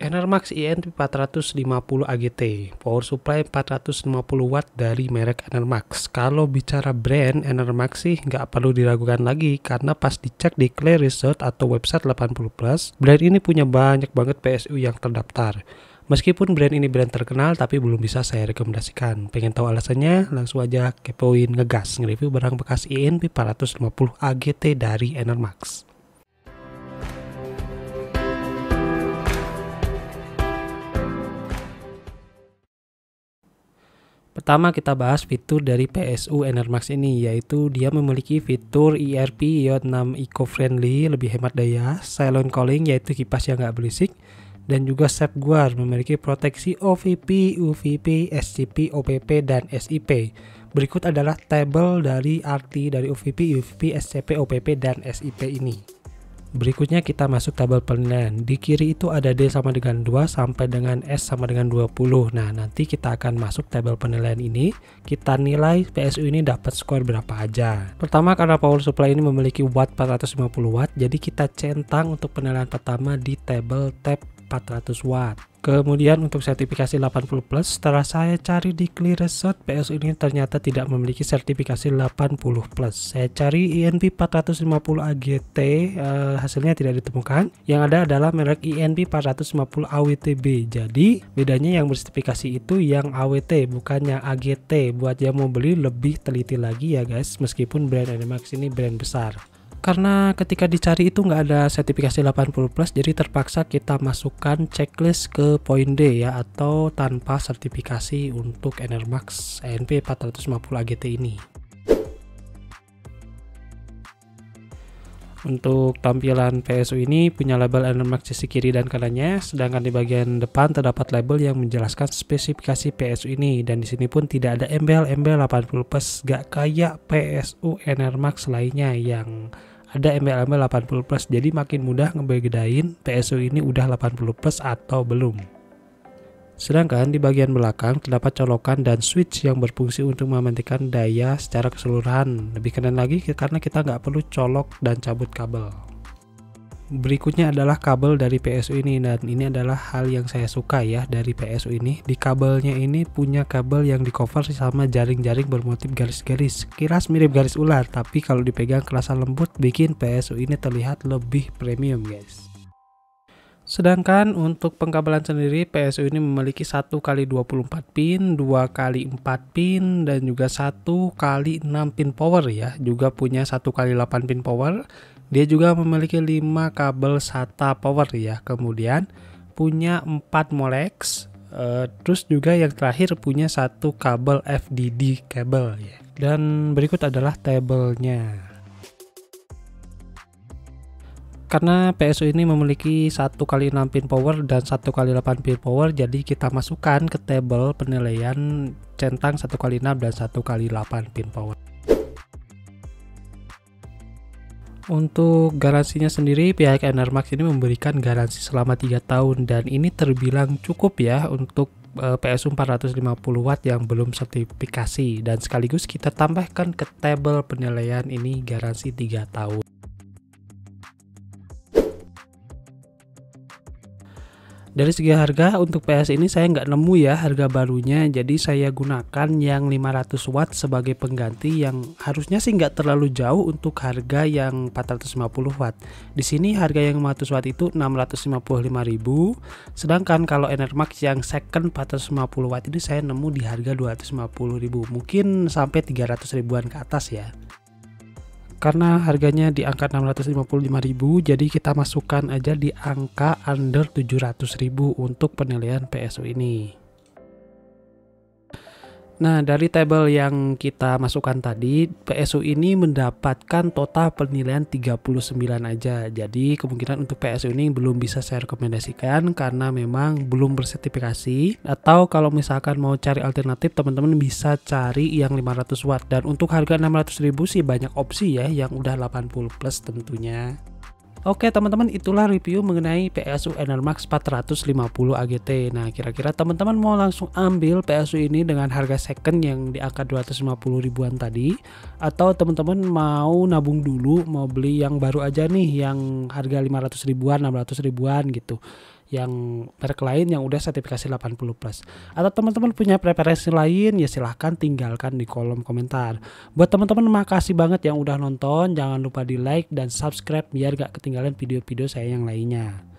Enermax INP 450 AGT, power supply 450 watt dari merek Enermax. Kalau bicara brand Enermax sih nggak perlu diragukan lagi, karena pas dicek di Clear Research atau website 80+, brand ini punya banyak banget PSU yang terdaftar. Meskipun brand ini brand terkenal, tapi belum bisa saya rekomendasikan. Pengen tahu alasannya? Langsung aja kepoin ngegas nge-review barang bekas INP 450 AGT dari Enermax. Pertama kita bahas fitur dari PSU Enermax ini, yaitu dia memiliki fitur ERP Ion 6 Eco-Friendly, lebih hemat daya, silent calling yaitu kipas yang nggak berisik, dan juga safeguard memiliki proteksi OVP, UVP, SCP, OPP, dan SIP. Berikut adalah tabel dari arti dari OVP, UVP, SCP, OPP, dan SIP ini. Berikutnya kita masuk tabel penilaian. Di kiri itu ada D sama dengan 2 sampai dengan S sama dengan 20. Nah, nanti kita akan masuk tabel penilaian ini. Kita nilai PSU ini dapat skor berapa aja. Pertama, karena power supply ini memiliki watt 450 watt, jadi kita centang untuk penilaian pertama di tabel tab 400 watt. Kemudian untuk sertifikasi 80+, setelah saya cari di Clear Research, PSU ini ternyata tidak memiliki sertifikasi 80+. Saya cari INP 450 AGT, hasilnya tidak ditemukan. Yang ada adalah merek INP 450 AWTB. Jadi bedanya yang bersertifikasi itu yang AWT, bukannya AGT. Buat yang mau beli lebih teliti lagi ya guys, meskipun brand Enermax ini brand besar. Karena ketika dicari itu nggak ada sertifikasi 80+, jadi terpaksa kita masukkan checklist ke poin D ya, atau tanpa sertifikasi untuk Enermax INP 450 AGT ini. Untuk tampilan PSU ini punya label Enermax sisi kiri dan kanannya, sedangkan di bagian depan terdapat label yang menjelaskan spesifikasi PSU ini, dan di sini pun tidak ada embel-embel 80+, gak kayak PSU Enermax lainnya yang ada embel-embel 80+, jadi makin mudah ngebedain PSU ini udah 80+ atau belum. Sedangkan di bagian belakang terdapat colokan dan switch yang berfungsi untuk mematikan daya secara keseluruhan. Lebih keren lagi karena kita nggak perlu colok dan cabut kabel. Berikutnya adalah kabel dari PSU ini, dan ini adalah hal yang saya suka ya dari PSU ini. Di kabelnya ini punya kabel yang di cover sama jaring-jaring bermotif garis-garis, kiras mirip garis ular, tapi kalau dipegang kerasa lembut, bikin PSU ini terlihat lebih premium guys. Sedangkan untuk pengkabelan sendiri, PSU ini memiliki 1x24 pin, 2x4 pin, dan juga 1x6 pin power ya. Juga punya 1x8 pin power. Dia juga memiliki 5 kabel SATA power ya. Kemudian punya 4 Molex. Terus juga yang terakhir punya 1 kabel FDD kabel ya. Dan berikut adalah tabelnya. Karena PSU ini memiliki 1x6 pin power dan 1x8 pin power, jadi kita masukkan ke tabel penilaian centang 1x6 dan 1x8 pin power. Untuk garansinya sendiri, pihak Enermax ini memberikan garansi selama 3 tahun, dan ini terbilang cukup ya untuk PSU 450 watt yang belum sertifikasi, dan sekaligus kita tambahkan ke tabel penilaian ini garansi 3 tahun. Dari segi harga, untuk PS ini saya nggak nemu ya harga barunya, jadi saya gunakan yang 500 watt sebagai pengganti, yang harusnya sih nggak terlalu jauh untuk harga yang 450 watt. Di sini harga yang 500 watt itu 655.000, sedangkan kalau Enermax yang second 450 watt ini saya nemu di harga 250.000, mungkin sampai 300 ribuan ke atas ya. Karena harganya di angka 655.000, jadi kita masukkan aja di angka under 700.000 untuk penilaian PSU ini. Nah, dari tabel yang kita masukkan tadi, PSU ini mendapatkan total penilaian 39 aja. Jadi kemungkinan untuk PSU ini belum bisa saya rekomendasikan karena memang belum bersertifikasi. Atau kalau misalkan mau cari alternatif, teman-teman bisa cari yang 500 watt. Dan untuk harga 600.000 sih banyak opsi ya, yang udah 80+ tentunya. Oke teman-teman, itulah review mengenai PSU Enermax 450 AGT. Nah, kira-kira teman-teman mau langsung ambil PSU ini dengan harga second yang di angka 250 ribuan tadi, atau teman-teman mau nabung dulu, mau beli yang baru aja nih yang harga 500 ribuan, 600 ribuan gitu. yang merek lain yang udah sertifikasi 80 plus. Atau teman-teman punya preferensi lain ya silahkan tinggalkan di kolom komentar. Buat teman-teman makasih banget yang udah nonton, jangan lupa di like dan subscribe biar gak ketinggalan video-video saya yang lainnya.